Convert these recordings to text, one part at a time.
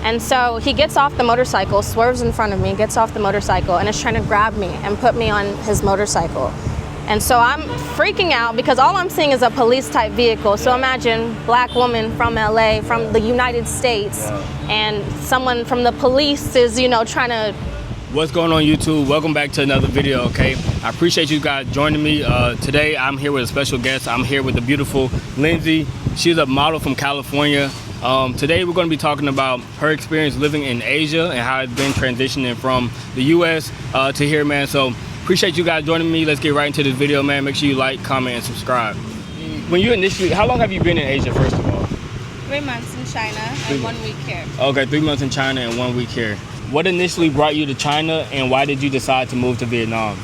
And so he gets off the motorcycle, swerves in front of me, gets off the motorcycle, and is trying to grab me and put me on his motorcycle. And so I'm freaking out because all I'm seeing is a police type vehicle. So imagine black woman from LA, from the United States, and someone from the police is, you know, trying to... What's going on, YouTube? Welcome back to another video, okay? I appreciate you guys joining me. Today I'm here with a special guest. I'm here with the beautiful Lindsay. She's a model from California. Today we're going to be talking about her experience living in Asia and how it's been transitioning from the US to here, man. So appreciate you guys joining me. Let's get right into this video, man. Make sure you like, comment, and subscribe. When you initially, how long have you been in Asia, first of all? 3 months in China and 1 week here. Okay, 3 months in China and 1 week here. What initially brought you to China, and why did you decide to move to Vietnam?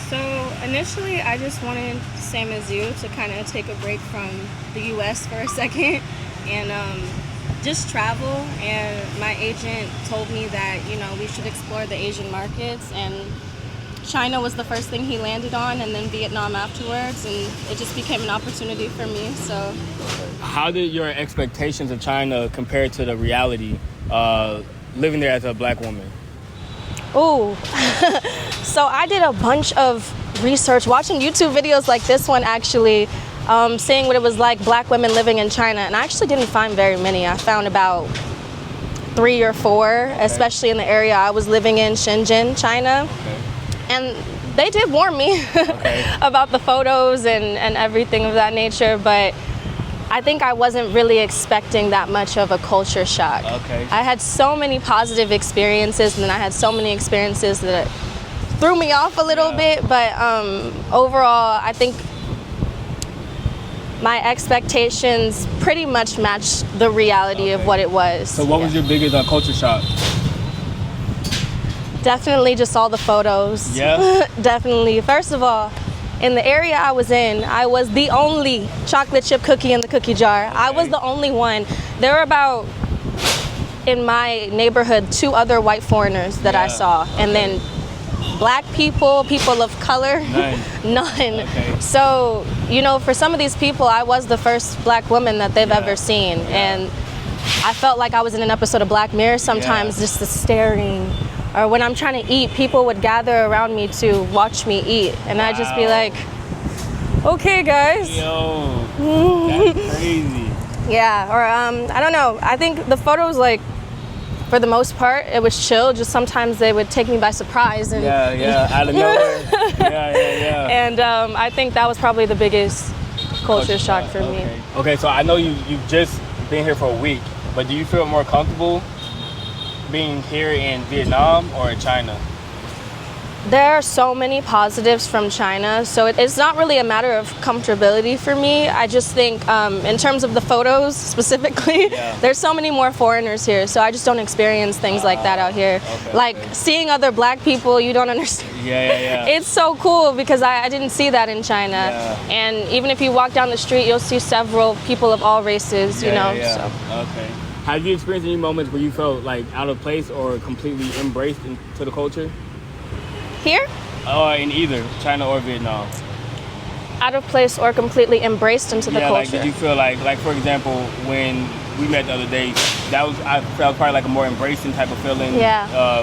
So initially I just wanted, same as you, to kind of take a break from the US for a second and just travel. And my agent told me that, you know, we should explore the Asian markets, and China was the first thing he landed on, and then Vietnam afterwards, and it just became an opportunity for me. So how did your expectations of China compare to the reality living there as a black woman? Ooh, so I did a bunch of research, watching YouTube videos like this one actually, seeing what it was like black women living in China, and I actually didn't find very many. I found about 3 or 4, especially in the area I was living in, Shenzhen, China. And they did warn me about the photos and everything of that nature, but I think I wasn't really expecting that much of a culture shock. I had so many positive experiences, and then I had so many experiences that threw me off a little bit, but overall, I think my expectations pretty much matched the reality of what it was. So what was your biggest culture shock? Definitely just all the photos. Yeah? Definitely. First of all, in the area I was in, I was the only chocolate chip cookie in the cookie jar. I was the only one. There were about, in my neighborhood, 2 other white foreigners that I saw. And then black people, people of color, none. So, you know, for some of these people, I was the first black woman that they've ever seen. And I felt like I was in an episode of Black Mirror sometimes, just the staring. Or when I'm trying to eat, people would gather around me to watch me eat. And I'd just be like, okay, guys. Yo, that's crazy. Yeah, or I don't know. I think the photos, like, for the most part, it was chill. Just sometimes they would take me by surprise. And Out of nowhere. And I think that was probably the biggest culture shock for me. Okay, so I know you've just been here for a week, but do you feel more comfortable being here in Vietnam or in China? There are so many positives from China, so it's not really a matter of comfortability for me. I just think in terms of the photos specifically, there's so many more foreigners here, so I just don't experience things like that out here. Seeing other black people, you don't understand. It's so cool because I didn't see that in China. And even if you walk down the street, you'll see several people of all races, you know. So. Have you experienced any moments where you felt like out of place or completely embraced into the culture? Here? In either China or Vietnam. Out of place or completely embraced into the culture? Like, did you feel like for example, when we met the other day, I felt probably like a more embracing type of feeling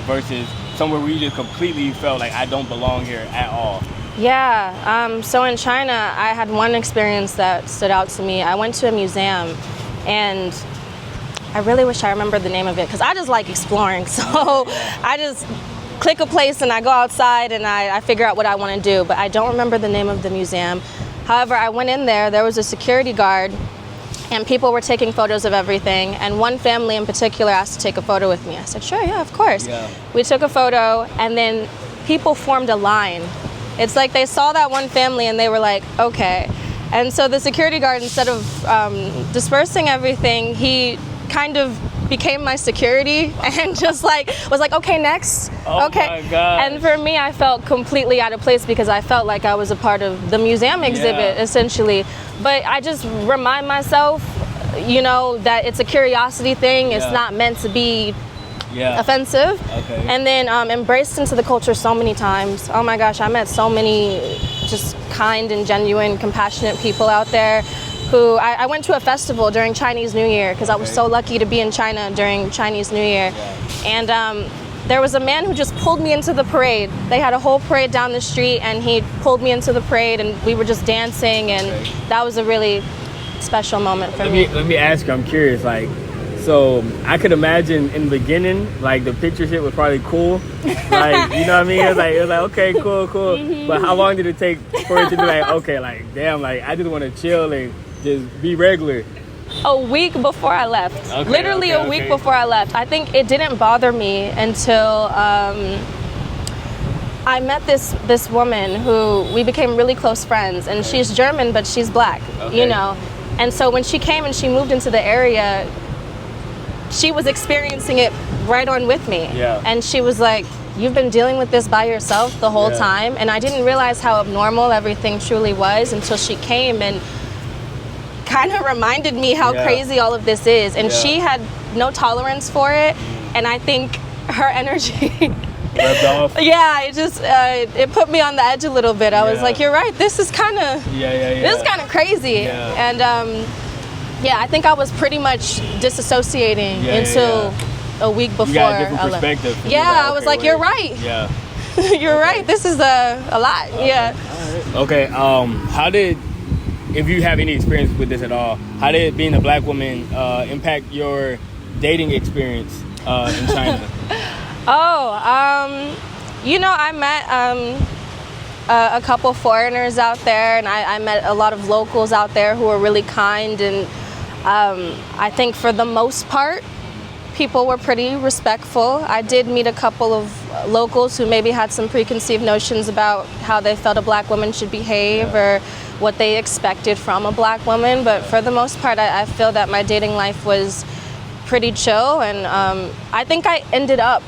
versus somewhere where you just completely felt like I don't belong here at all? Yeah, so in China, I had one experience that stood out to me. I went to a museum, and I really wish I remembered the name of it because I just like exploring. So I just click a place and I go outside and I figure out what I want to do, but I don't remember the name of the museum. However, I went in there was a security guard, and people were taking photos of everything, and one family in particular asked to take a photo with me. I said, sure, yeah, of course. We took a photo, and then people formed a line. It's like they saw that one family and they were like, okay. And so the security guard, instead of dispersing everything, he kind of became my security and just like was like, okay, next. Okay. My God. And for me, I felt completely out of place because I felt like I was a part of the museum exhibit essentially. But I just remind myself, you know, that it's a curiosity thing. It's not meant to be offensive. And then embraced into the culture so many times. Oh my gosh, I met so many just kind and genuine, compassionate people out there. who I went to a festival during Chinese New Year because I was so lucky to be in China during Chinese New Year. And there was a man who just pulled me into the parade. They had a whole parade down the street, and he pulled me into the parade, and we were just dancing, and that was a really special moment for me. Let me ask you, I'm curious, like, so I could imagine in the beginning, like the picture shit was probably cool, like, you know what I mean? It was like okay, cool. But how long did it take for it to be like, okay, like, damn, like I just want to chill and just be regular? A week before I left. Literally a week before I left. I think it didn't bother me until I met this woman who we became really close friends, and she's German, but she's black, you know. And so when she came and she moved into the area, she was experiencing it right on with me. And she was like, you've been dealing with this by yourself the whole time. And I didn't realize how abnormal everything truly was until she came and kind of reminded me how crazy all of this is. And she had no tolerance for it. And I think her energy rubbed off. It just it put me on the edge a little bit. I was like, you're right, this is kind of this is kind of crazy. And I think I was pretty much disassociating until a week before. You got a different perspective. I was like, you're right. You're right. This is a lot. Okay. How did, if you have any experience with this at all, how did being a black woman impact your dating experience in China? You know, I met a couple foreigners out there, and I met a lot of locals out there who were really kind, and I think for the most part, people were pretty respectful. I did meet a couple of locals who maybe had some preconceived notions about how they felt a black woman should behave or what they expected from a black woman, but for the most part, I feel that my dating life was pretty chill, and I think I ended up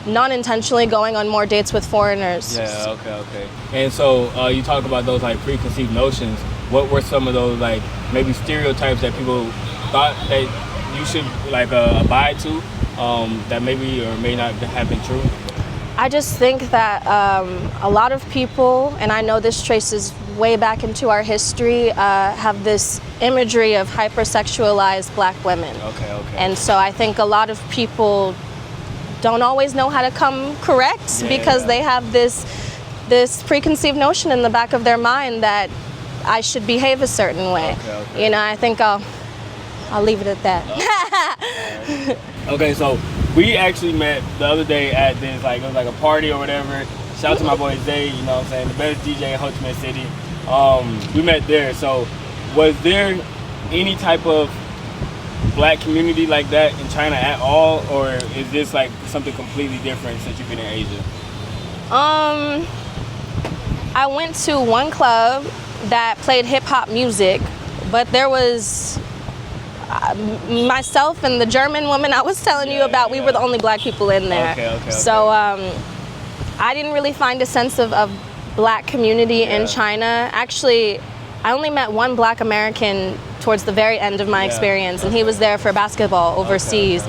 non-intentionally going on more dates with foreigners. Okay. And so you talk about those like preconceived notions. What were some of those like maybe stereotypes that people thought that you should like abide to that maybe or may not have been true? I just think that a lot of people, and I know this traces way back into our history, have this imagery of hypersexualized black women. And so I think a lot of people don't always know how to come correct because they have this preconceived notion in the back of their mind that I should behave a certain way. You know, I think I'll leave it at that. Okay, so we actually met the other day at this, like, it was like a party or whatever. Shout out to my boy Zay, you know what I'm saying, the best DJ in Ho Chi Minh City. We met there. So was there any type of black community like that in China at all, or is this like something completely different since you've been in Asia? I went to one club that played hip-hop music, but there was myself and the German woman I was telling you about. We were the only black people in there. So I didn't really find a sense of black community in China. Actually, I only met one black American towards the very end of my experience, and he was there for basketball overseas.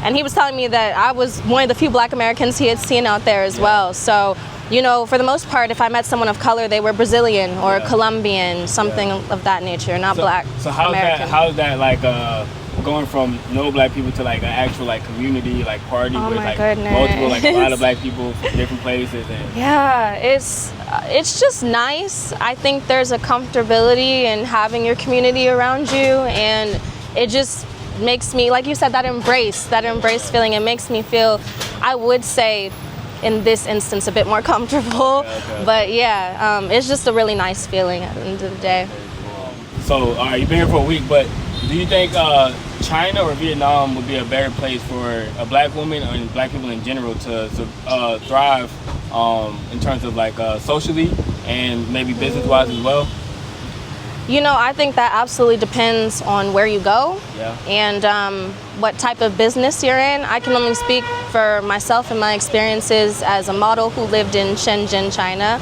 And he was telling me that I was one of the few black Americans he had seen out there as well. So, you know, for the most part, if I met someone of color, they were Brazilian or Colombian, something of that nature, not black American. How's that like going from no black people to like an actual like community like party where it's like multiple, like a lot of black people from different places? And it's just nice. I think there's a comfortability in having your community around you, and it just makes me, like you said, that embrace feeling. It makes me feel, I would say, in this instance, a bit more comfortable. But it's just a really nice feeling at the end of the day. So, you've been here for a week, but do you think China or Vietnam would be a better place for a black woman or black people in general to thrive in terms of like socially and maybe business-wise as well? You know, I think that absolutely depends on where you go and what type of business you're in. I can only speak for myself and my experiences as a model who lived in Shenzhen, China.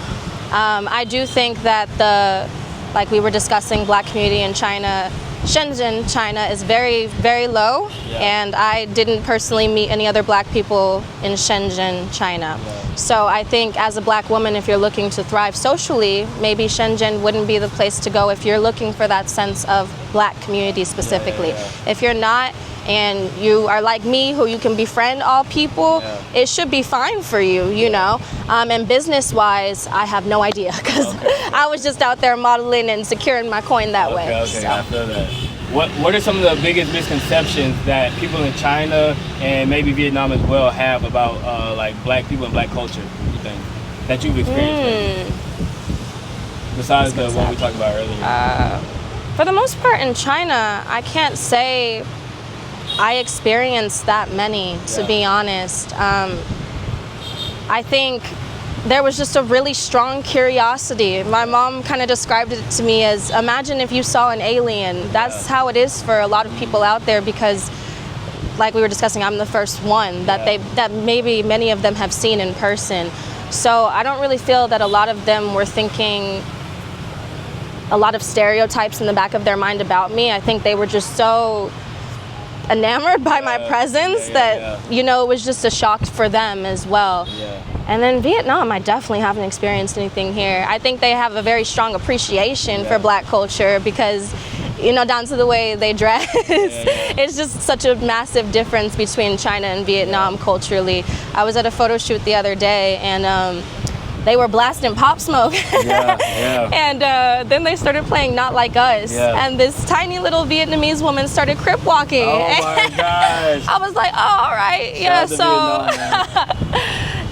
I do think that like we were discussing, black community in China Shenzhen, China is very, very low, Yeah. and I didn't personally meet any other black people in Shenzhen, China. Yeah. So I think as a black woman, if you're looking to thrive socially, maybe Shenzhen wouldn't be the place to go if you're looking for that sense of black community specifically. yeah. If you're not, and you are like me, who you can befriend all people, Yeah. it should be fine for you, you know. And business-wise, I have no idea because I was just out there modeling and securing my coin that way. Okay, so. I feel that. What are some of the biggest misconceptions that people in China and maybe Vietnam as well have about like black people and black culture, you think, that you've experienced? Maybe? Besides the one we talked about earlier. For the most part in China, I can't say I experienced that many, to Yeah. be honest. I think there was just a really strong curiosity. My mom kind of described it to me as, imagine if you saw an alien. That's Yeah. how it is for a lot of people out there, because like we were discussing, I'm the first one that Yeah. that maybe many of them have seen in person. So I don't really feel that a lot of them were thinking a lot of stereotypes in the back of their mind about me. I think they were just so enamored by my presence that, you know, it was just a shock for them as well. Yeah. And then Vietnam, I definitely haven't experienced anything here. I think they have a very strong appreciation for black culture because, you know, down to the way they dress. It's just such a massive difference between China and Vietnam culturally. I was at a photo shoot the other day, and they were blasting Pop Smoke. And then they started playing Not Like Us. And this tiny little Vietnamese woman started crip walking. Oh my gosh. I was like, oh, all right. Yeah, so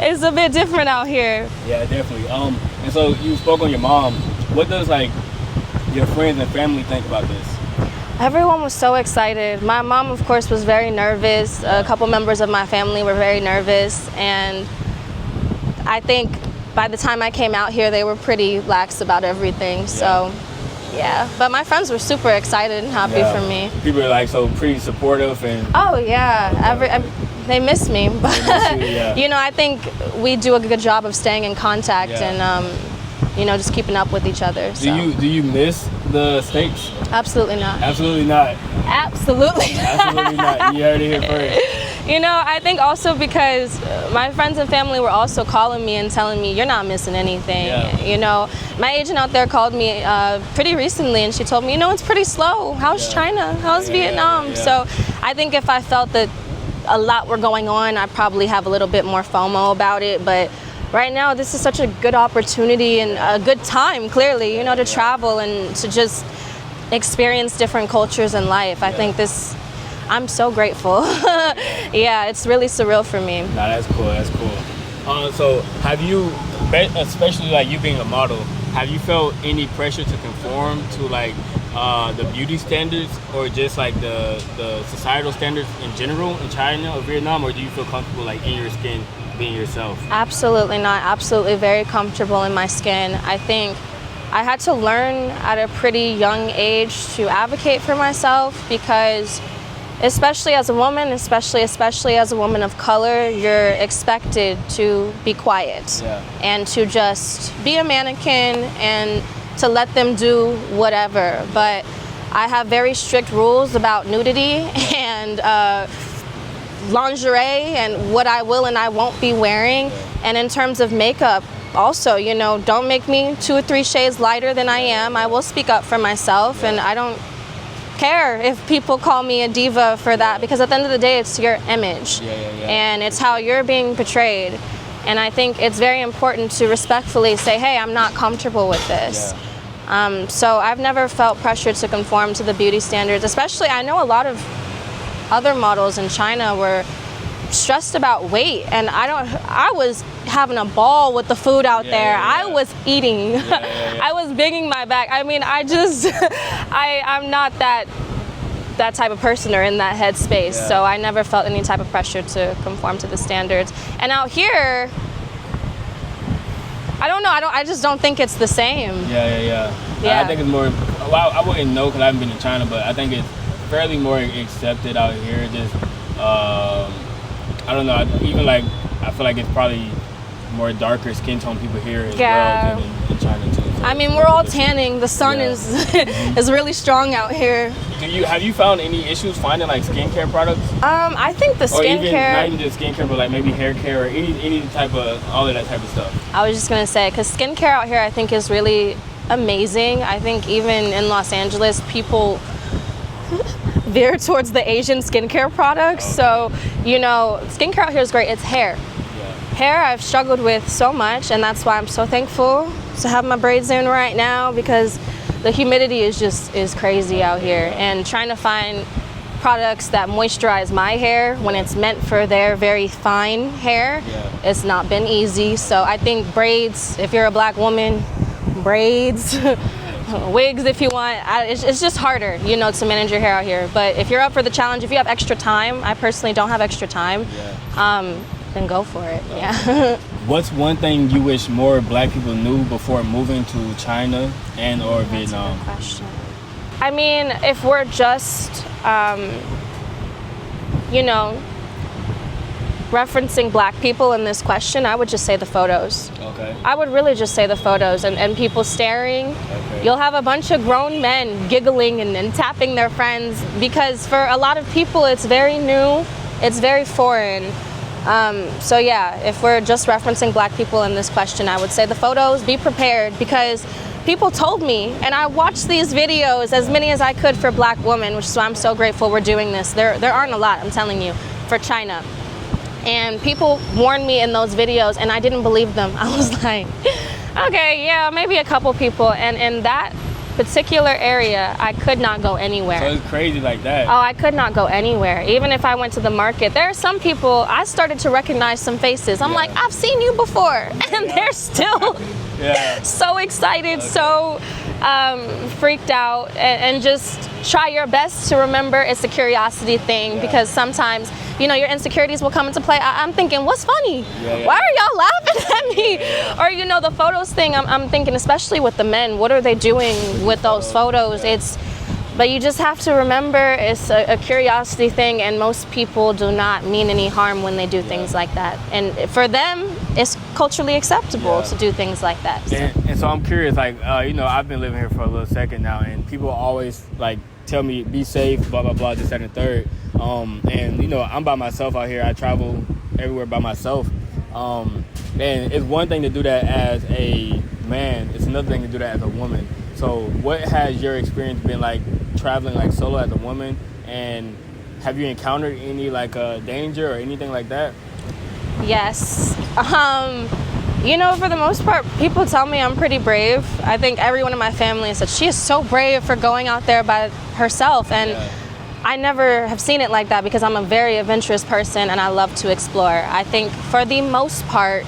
it's a bit different out here. Yeah, definitely. And so you spoke on your mom. What does like your friends and family think about this? Everyone was so excited. My mom, of course, was very nervous. A couple members of my family were very nervous. And I think by the time I came out here, they were pretty lax about everything. So, yeah. But my friends were super excited and happy for me. People are like so pretty supportive and. Oh yeah, they miss me, but you know, I think we do a good job of staying in contact and you know, just keeping up with each other. So. Do you miss the States? Absolutely not. Absolutely not. Absolutely. Absolutely not. You heard it here first. You know, I think also because my friends and family were also calling me and telling me, you're not missing anything. You know, my agent out there called me pretty recently, and she told me, you know, it's pretty slow. How's China? How's Vietnam? So I think if I felt that a lot were going on, I probably have a little bit more FOMO about it. But right now, this is such a good opportunity and a good time, clearly, you know, to travel and to just experience different cultures in life. I think I'm so grateful. Yeah, it's really surreal for me. Nah, that's cool. That's cool. So have you, especially like you being a model, have you felt any pressure to conform to like the beauty standards or just like the societal standards in general in China or Vietnam, or do you feel comfortable like in your skin being yourself? Absolutely not. Absolutely very comfortable in my skin. I think I had to learn at a pretty young age to advocate for myself because especially as a woman, especially as a woman of color, you're expected to be quiet and to just be a mannequin and to let them do whatever. But I have very strict rules about nudity and lingerie and what I will and I won't be wearing. And in terms of makeup, also, you know, don't make me 2 or 3 shades lighter than I am. I will speak up for myself, and I don't care if people call me a diva for that, because at the end of the day, it's your image and it's how you're being portrayed. And I think it's very important to respectfully say, hey, I'm not comfortable with this. So I've never felt pressure to conform to the beauty standards, especially I know a lot of other models in China were stressed about weight, and I was having a ball with the food out there. I was eating. I was banging my back. I mean, I'm not that type of person or in that headspace. So I never felt any type of pressure to conform to the standards. And out here, I don't know. I just don't think it's the same. I think it's more. Well, I wouldn't know because I haven't been to China, but I think it's fairly more accepted out here. Just I don't know. Even I feel like it's probably more darker skin tone people here as well than in China too. I mean, we're all tanning. The sun Yeah. is really strong out here. Have you found any issues finding like skincare products? I think the Or even not skincare. even just skincare, but like maybe hair care or any type of all of that type of stuff. I was just gonna say, because skincare out here, I think is really amazing. I think even in Los Angeles, people veer towards the Asian skincare products. So, you know, skincare out here is great. It's hair. Yeah. Hair I've struggled with so much, and that's why I'm so thankful to have my braids in right now, because the humidity is crazy out here, and trying to find products that moisturize my hair when it's meant for their very fine hair, it's not been easy. So I think braids, if you're a black woman, braids, wigs if you want, it's just harder, you know, to manage your hair out here. But if you're up for the challenge, if you have extra time, I personally don't have extra time, then go for it. Yeah. What's one thing you wish more black people knew before moving to China and or Vietnam? That's a good question. I mean, if we're just, you know, referencing black people in this question, I would just say the photos. Okay. I would really just say the photos and people staring. Okay. You'll have a bunch of grown men giggling and tapping their friends, because for a lot of people it's very new, it's very foreign. So yeah, if we're just referencing black people in this question, I would say the photos. Be prepared, because people told me, and I watched these videos, as many as I could for black women, which is why I'm so grateful we're doing this. There aren't a lot, I'm telling you, for China. And people warned me in those videos, and I didn't believe them. I was like, okay, yeah, maybe a couple people. And in that particular area, I could not go anywhere. So it's crazy like that. Oh, I could not go anywhere. Even if I went to the market, there are some people, I started to recognize some faces. I'm like, I've seen you before. And they're still so excited, so freaked out. And just try your best to remember it's a curiosity thing, because sometimes, you know, your insecurities will come into play. I'm thinking, what's funny? Why are y'all laughing at me? Or, you know, the photos thing, I'm thinking, especially with the men, what are they doing with those photos? But you just have to remember it's a curiosity thing, and most people do not mean any harm when they do things like that. And for them, it's culturally acceptable to do things like that. So. And so I'm curious, like, you know, I've been living here for a little second now, and people always like tell me, be safe, blah, blah, blah, this, that, and the third. And, you know, I'm by myself out here. I travel everywhere by myself. And it's one thing to do that as a man. It's another thing to do that as a woman. So what has your experience been like traveling like solo as a woman? And have you encountered any like danger or anything like that? Yes. You know, for the most part, people tell me I'm pretty brave. I think everyone in my family said she is so brave for going out there by herself. And I never have seen it like that, because I'm a very adventurous person and I love to explore. I think for the most part,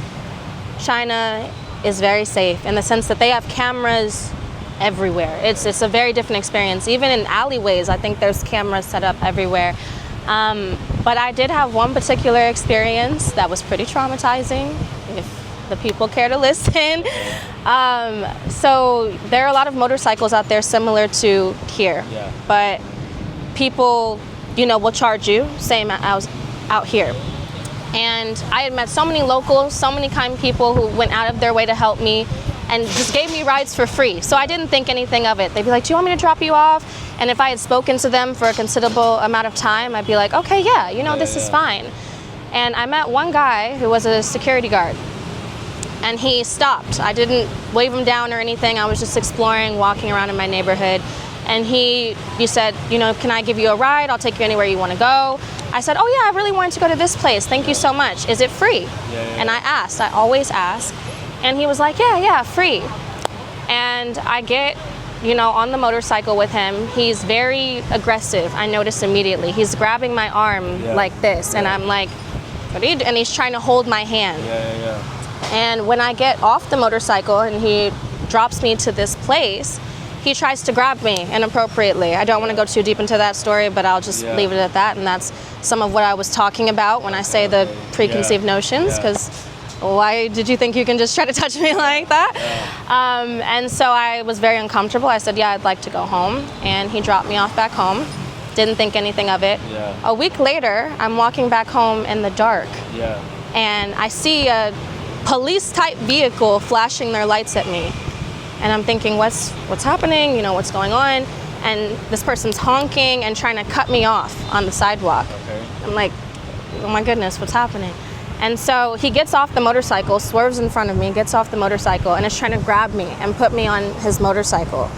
China is very safe in the sense that they have cameras everywhere. It's a very different experience. Even in alleyways, I think there's cameras set up everywhere. But I did have one particular experience that was pretty traumatizing, if the people care to listen. So there are a lot of motorcycles out there similar to here, but people, you know, will charge you, same as out here. And I had met so many locals, so many kind people who went out of their way to help me and just gave me rides for free. So I didn't think anything of it. They'd be like, do you want me to drop you off? And if I had spoken to them for a considerable amount of time, I'd be like, okay, yeah, you know, this is fine. And I met one guy who was a security guard, and he stopped. I didn't wave him down or anything. I was just exploring, walking around in my neighborhood. And he said, you know, can I give you a ride? I'll take you anywhere you want to go. I said, oh yeah, I really wanted to go to this place. Thank you so much. Is it free? And I asked, I always ask. And he was like, yeah, free. And I get, you know, on the motorcycle with him. He's very aggressive. I noticed immediately. He's grabbing my arm like this. And I'm like, what are you doing? And he's trying to hold my hand. And when I get off the motorcycle and he drops me to this place, he tries to grab me inappropriately. I don't want to go too deep into that story, but I'll just leave it at that. And that's some of what I was talking about when I say the preconceived notions, because why did you think you can just try to touch me like that? And so I was very uncomfortable. I said, yeah, I'd like to go home. And he dropped me off back home. Didn't think anything of it. A week later, I'm walking back home in the dark. And I see a police type vehicle flashing their lights at me. And I'm thinking, what's happening? You know, what's going on? And this person's honking and trying to cut me off on the sidewalk. Okay. I'm like, oh my goodness, what's happening? And so he gets off the motorcycle, swerves in front of me, gets off the motorcycle, and is trying to grab me and put me on his motorcycle.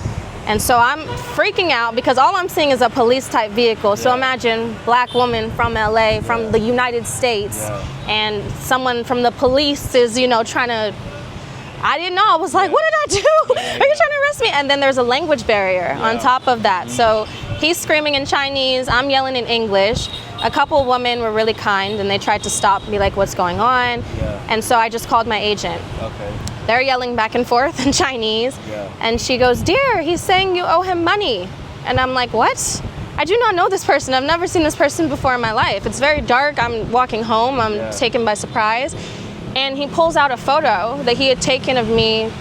And so I'm freaking out because all I'm seeing is a police type vehicle. So imagine black woman from LA, from the United States, and someone from the police is, you know, trying to, I didn't know. I was like, what did I do? Are you trying to arrest me? And then there's a language barrier on top of that. So he's screaming in Chinese, I'm yelling in English. A couple women were really kind and they tried to stop me, like, what's going on? And so I just called my agent. Okay. They're yelling back and forth in Chinese. And she goes, dear, he's saying you owe him money. And I'm like, what? I do not know this person. I've never seen this person before in my life. It's very dark. I'm walking home. I'm taken by surprise. And he pulls out a photo that he had taken of me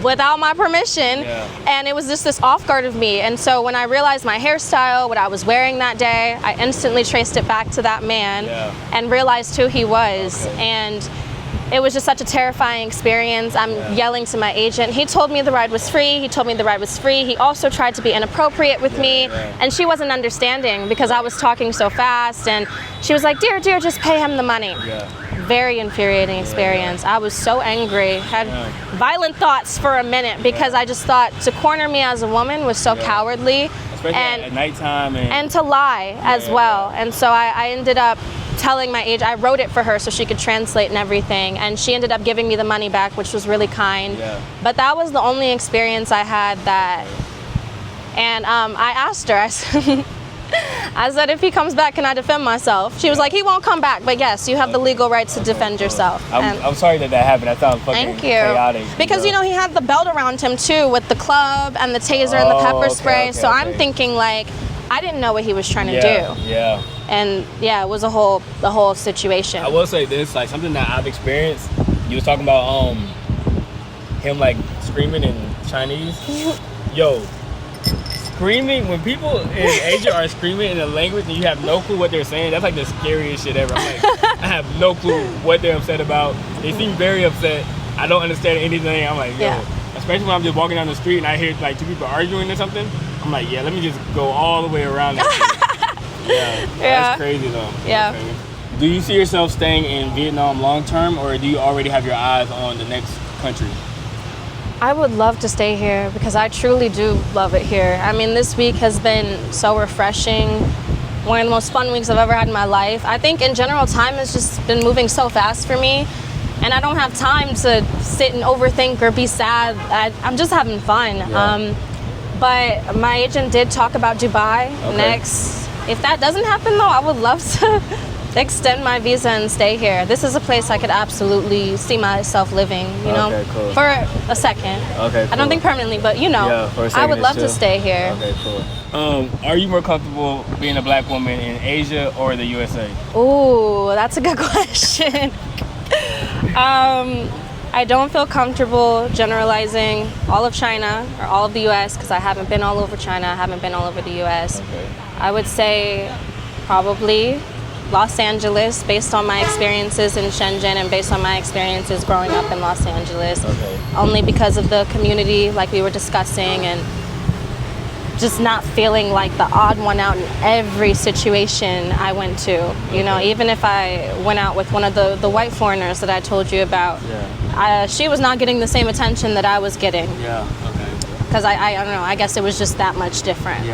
without my permission. And it was just this off guard of me. And so when I realized my hairstyle, what I was wearing that day, I instantly traced it back to that man and realized who he was. And it was just such a terrifying experience. I'm yelling to my agent. He told me the ride was free. He told me the ride was free. He also tried to be inappropriate with me. And she wasn't understanding because I was talking so fast. And she was like, dear, just pay him the money. Very infuriating experience. I was so angry, had violent thoughts for a minute because I just thought to corner me as a woman was so cowardly. Especially at nighttime. And to lie as well. And so I ended up telling my agent, I wrote it for her so she could translate and everything, and she ended up giving me the money back, which was really kind. But that was the only experience I had that, and I asked her, I said, if he comes back, can I defend myself? She was like, he won't come back, but yes, you have the legal right to defend yourself. I'm sorry that happened. That sounds fucking chaotic. Because, you know, he had the belt around him too with the club and the taser and the pepper spray, so I'm thinking, like, I didn't know what he was trying to do. And it was the whole situation. I will say this, like, something that I've experienced. You was talking about him like screaming in Chinese. Yo, screaming when people in Asia are screaming in a language and you have no clue what they're saying, that's like the scariest shit ever. I'm like, I have no clue what they're upset about. They seem very upset. I don't understand anything. I'm like, yo, especially when I'm just walking down the street and I hear like two people arguing or something. I'm like, let me just go all the way around that. That's crazy though. Okay. Do you see yourself staying in Vietnam long term, or do you already have your eyes on the next country? I would love to stay here because I truly do love it here. I mean, this week has been so refreshing. One of the most fun weeks I've ever had in my life. I think in general, time has just been moving so fast for me, and I don't have time to sit and overthink or be sad. I'm just having fun. But my agent did talk about Dubai next. If that doesn't happen though, I would love to extend my visa and stay here. This is a place I could absolutely see myself living, you know, for a second. I don't think permanently, but you know, I would love to stay here. Are you more comfortable being a black woman in Asia or the USA? Ooh, that's a good question. I don't feel comfortable generalizing all of China or all of the US because I haven't been all over China, I haven't been all over the US. I would say probably Los Angeles based on my experiences in Shenzhen and based on my experiences growing up in Los Angeles. Only because of the community like we were discussing and just not feeling like the odd one out in every situation I went to. You know, even if I went out with one of the white foreigners that I told you about, she was not getting the same attention that I was getting. Because I don't know, I guess it was just that much different.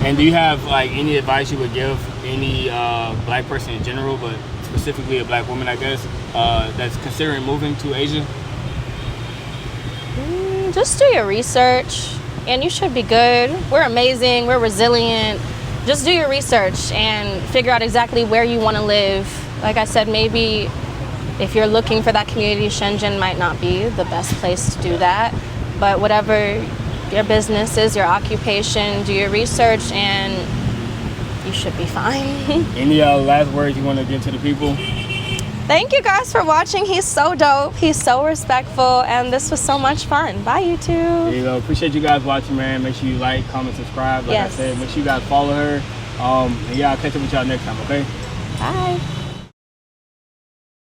And do you have like any advice you would give any black person in general, but specifically a black woman, I guess, that's considering moving to Asia? Just do your research. And you should be good. We're amazing, we're resilient. Just do your research and figure out exactly where you want to live. Like I said, maybe if you're looking for that community, Shenzhen might not be the best place to do that. But whatever your business is, your occupation, do your research and you should be fine. Any last words you want to give to the people? Thank you guys for watching. He's so dope. He's so respectful, and this was so much fun. Bye, YouTube. There you go. Appreciate you guys watching, man. Make sure you like, comment, subscribe. Like I said, make sure you guys follow her. And I'll catch up with y'all next time, okay? Bye.